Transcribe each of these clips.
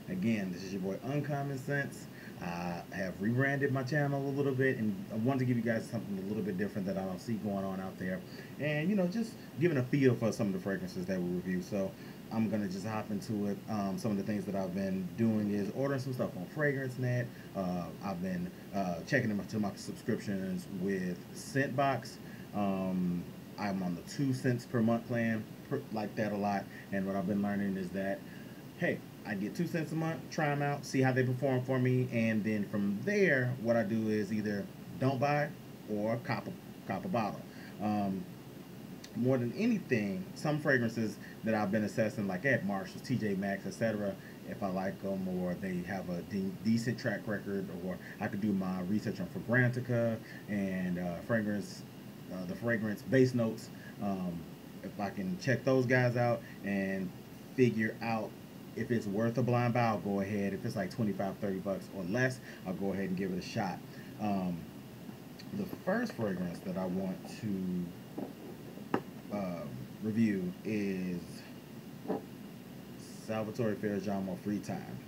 Again, this is your boy Uncommon Sense. I have rebranded my channel a little bit, and I wanted to give you guys something a little bit different that I don't see going on out there, and just giving a feel for some of the fragrances that we review. So I'm gonna just hop into it. Some of the things that I've been doing is ordering some stuff on FragranceNet. I've been checking into my subscriptions with Scentbox. I'm on the 2 cents per month plan, like that a lot. And what I've been learning is that, hey, I get 2 cents a month, try them out, see how they perform for me, and then from there, what I do is either don't buy or cop a bottle. Um, More than anything, some fragrances that I've been assessing, like at Marshalls, TJ Maxx, etc., if I like them or they have a decent track record, or I could do my research on Fragrantica and the fragrance base notes. If I can check those guys out and figure out if it's worth a blind buy, I'll go ahead. If it's like 25, 30 bucks or less, I'll go ahead and give it a shot. Um, the first fragrance that I want to review is Salvatore Ferragamo Free Time,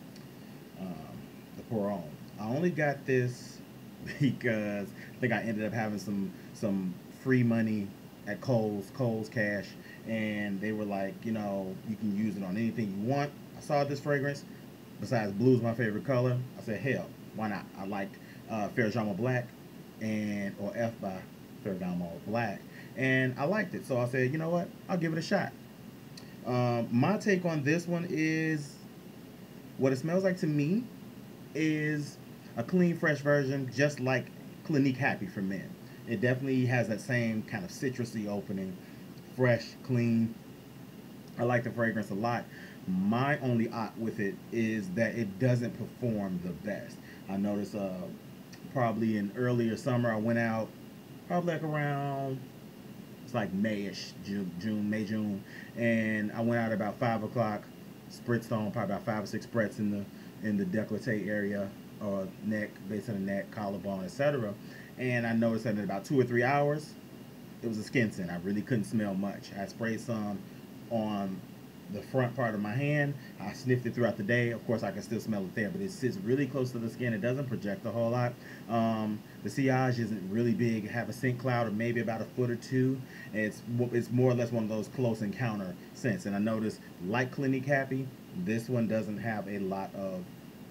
the Pour I only got this because I think I ended up having some free money at Kohl's Cash, and they were like, you can use it on anything you want. I saw this fragrance. Besides blue is my favorite color, I said, hell, why not? I liked Ferragamo Black or F by Ferragamo Black, and I liked it. So I said, you know what? I'll give it a shot. My take on this one is what it smells like to me is a clean, fresh version, just like Clinique Happy for men. It definitely has that same kind of citrusy opening, fresh, clean. I like the fragrance a lot. My only odd with it is that it doesn't perform the best. I noticed probably in earlier summer I went out probably like around, it's like Mayish, May, June, and I went out about 5 o'clock, spritzed on probably about 5 or 6 spritz in the décolleté area, or neck, base of the neck, collarbone, etc. And I noticed that in about 2 or 3 hours, it was a skin scent. I really couldn't smell much. I sprayed some on the front part of my hand. I sniffed it throughout the day. Of course, I can still smell it there, but it sits really close to the skin. It doesn't project a whole lot. The sillage isn't really big. I have a scent cloud of maybe about a foot or two. And it's more or less one of those close encounter scents. And I noticed, like Clinique Happy, this one doesn't have a lot of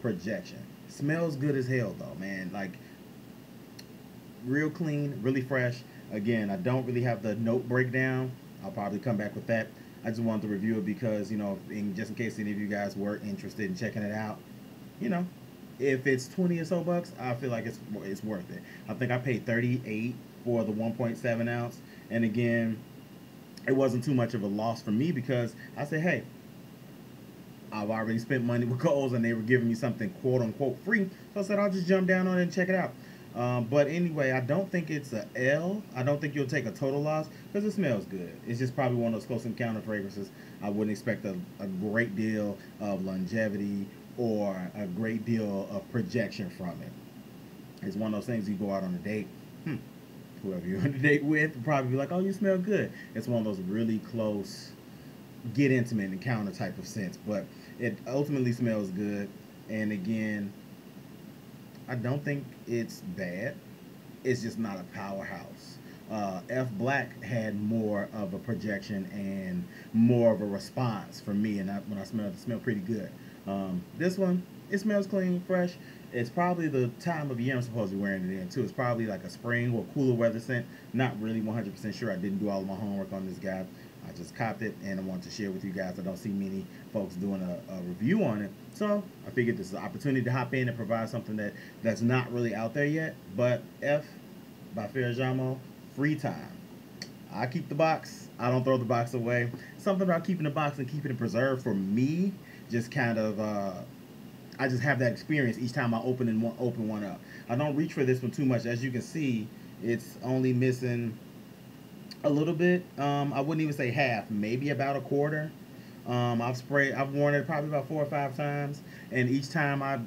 projection. Smells good as hell though, man. Like real clean, really fresh. Again, I don't really have the note breakdown. I'll probably come back with that. I just wanted to review it because, just in case any of you guys were interested in checking it out, you know, if it's 20 or so bucks, I feel like it's worth it. I think I paid 38 for the 1.7 ounce. And again, it wasn't too much of a loss for me because I said, hey, I've already spent money with Kohl's and they were giving me something quote unquote free. So I said, I'll just jump down on it and check it out. But anyway, I don't think it's a L. I don't think you'll take a total loss because it smells good. It's just probably one of those close encounter fragrances. I wouldn't expect a great deal of longevity or a great deal of projection from it. It's one of those things you go out on a date. Whoever you're on a date with will probably be like, oh, you smell good. It's one of those really close, get intimate encounter type of scents. But it ultimately smells good. And again, I don't think it's bad. It's just not a powerhouse. F Black had more of a projection and more of a response for me, and when I smelled it, smelled pretty good. This one, it smells clean, fresh. It's probably the time of year I'm supposed to be wearing it in too. It's probably like a spring or cooler weather scent. Not really 100% sure. I didn't do all of my homework on this guy. I just copped it and I want to share with you guys. I don't see many folks doing a review on it. So I figured this is an opportunity to hop in and provide something that's not really out there yet. But F by Ferragamo, Free Time. I keep the box. I don't throw the box away. Something about keeping the box and keeping it preserved for me just kind of I just have that experience each time I open one up. I don't reach for this one too much. As you can see, it's only missing a little bit. I wouldn't even say half, maybe about a quarter. I've worn it probably about 4 or 5 times, and each time I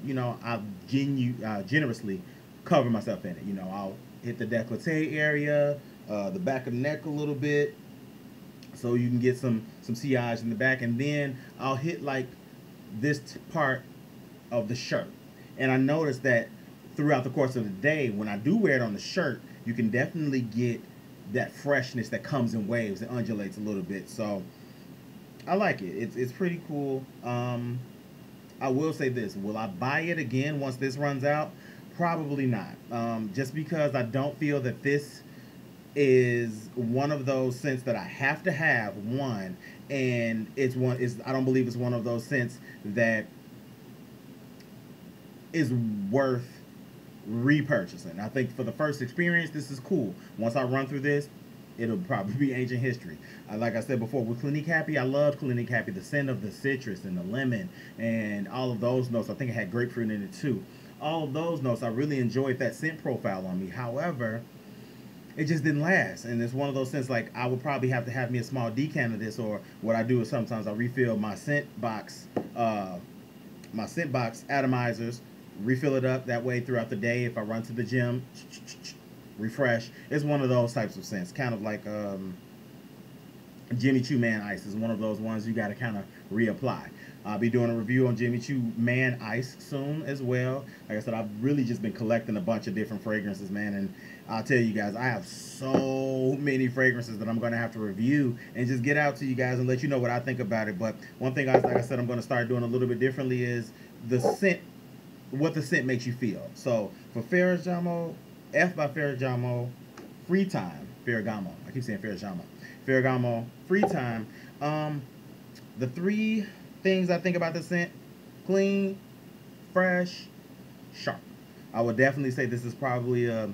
generously cover myself in it. I'll hit the décolleté area, the back of the neck a little bit, so you can get some sillage in the back, and then I'll hit like this part of the shirt. And I noticed that throughout the course of the day, when I do wear it on the shirt, you can definitely get that freshness that comes in waves. It undulates a little bit. So I like it. It's pretty cool. I will say this: will I buy it again once this runs out? Probably not. Just because I don't feel that this is one of those scents that I have to have. One, and it's one is I don't believe it's one of those scents that is worth repurchasing. I think for the first experience, this is cool. Once I run through this, it'll probably be ancient history. Like I said before, with Clinique Happy, I loved Clinique Happy. The scent of the citrus and the lemon and all of those notes. I think it had grapefruit in it too. All of those notes, I really enjoyed that scent profile on me. However, it just didn't last. And it's one of those scents like I would probably have to have me a small decan of this, or what I do is sometimes I refill my scent box atomizers, refill it up that way throughout the day. If I run to the gym, refresh. It's one of those types of scents, kind of like Jimmy Choo Man Ice is one of those ones you got to kind of reapply. I'll be doing a review on Jimmy Choo Man Ice soon as well. Like I said, I've really just been collecting a bunch of different fragrances, man, and I'll tell you guys, I have so many fragrances that I'm going to have to review and just get out to you guys and let you know what I think about it. But one thing, like I said, I'm going to start doing a little bit differently is the scent, what the scent makes you feel. So for Ferragamo, F by Ferragamo, Free Time, Ferragamo. I keep saying Ferragamo. Ferragamo, Free Time. The three things I think about the scent: clean, fresh, sharp. I would definitely say this is probably a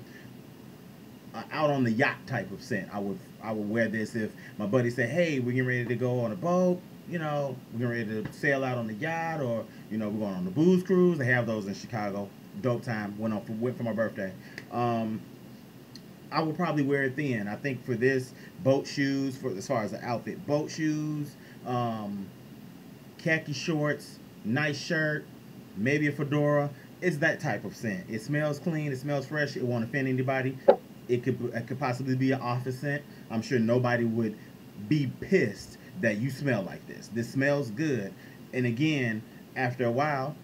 out on the yacht type of scent. I would wear this if my buddy said, "Hey, we're getting ready to go on a boat. You know, we're getting ready to sail out on the yacht, or you know, we're going on the booze cruise." They have those in Chicago. Dope time. Went for my birthday. I would probably wear it then. I think for this, boat shoes, for as far as the outfit, boat shoes, khaki shorts, nice shirt, maybe a fedora. It's that type of scent. It smells clean. It smells fresh. It won't offend anybody. It could possibly be an office scent. I'm sure nobody would be pissed that you smell like this. This smells good. And again, after a while,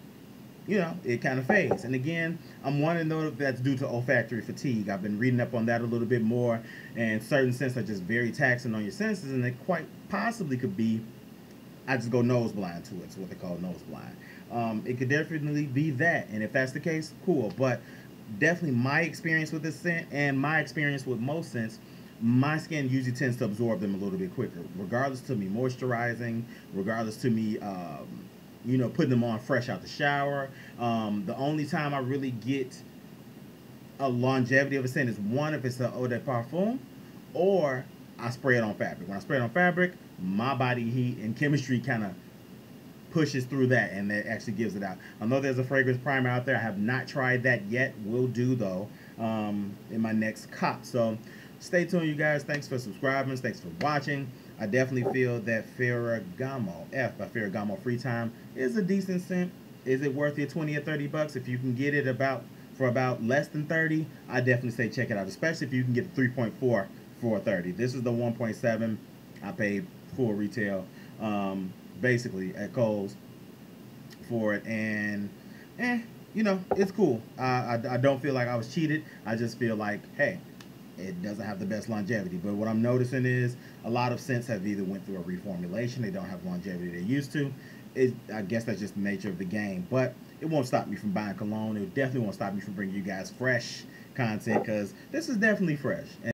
you know, it kind of fades. And again, I'm wanting to know if that's due to olfactory fatigue. I've been reading up on that a little bit more, and certain scents are just very taxing on your senses, and it quite possibly could be, I just go nose blind to it. It's what they call nose blind. It could definitely be that, and if that's the case, cool. But definitely my experience with this scent and my experience with most scents, my skin usually tends to absorb them a little bit quicker, regardless to me moisturizing, regardless to me you know, putting them on fresh out the shower. The only time I really get a longevity of a scent is one, if it's an eau de parfum, or I spray it on fabric. When I spray it on fabric, my body heat and chemistry kind of pushes through that, and that actually gives it out. I know there's a fragrance primer out there. I have not tried that yet. Will do though in my next cop. So stay tuned, you guys. Thanks for subscribing. Thanks for watching. I definitely feel that Ferragamo, F by Ferragamo Free Time, is a decent scent. Is it worth your 20 or 30 bucks? If you can get it for about less than 30, I definitely say check it out, especially if you can get the 3.4 for 30. This is the 1.7. I paid full retail, basically at Kohl's for it, and you know, it's cool. I don't feel like I was cheated. I just feel like, hey, it doesn't have the best longevity. But what I'm noticing is a lot of scents have either went through a reformulation. They don't have longevity they used to. I guess that's just the nature of the game. But it won't stop me from buying cologne. It definitely won't stop me from bringing you guys fresh content, because this is definitely fresh.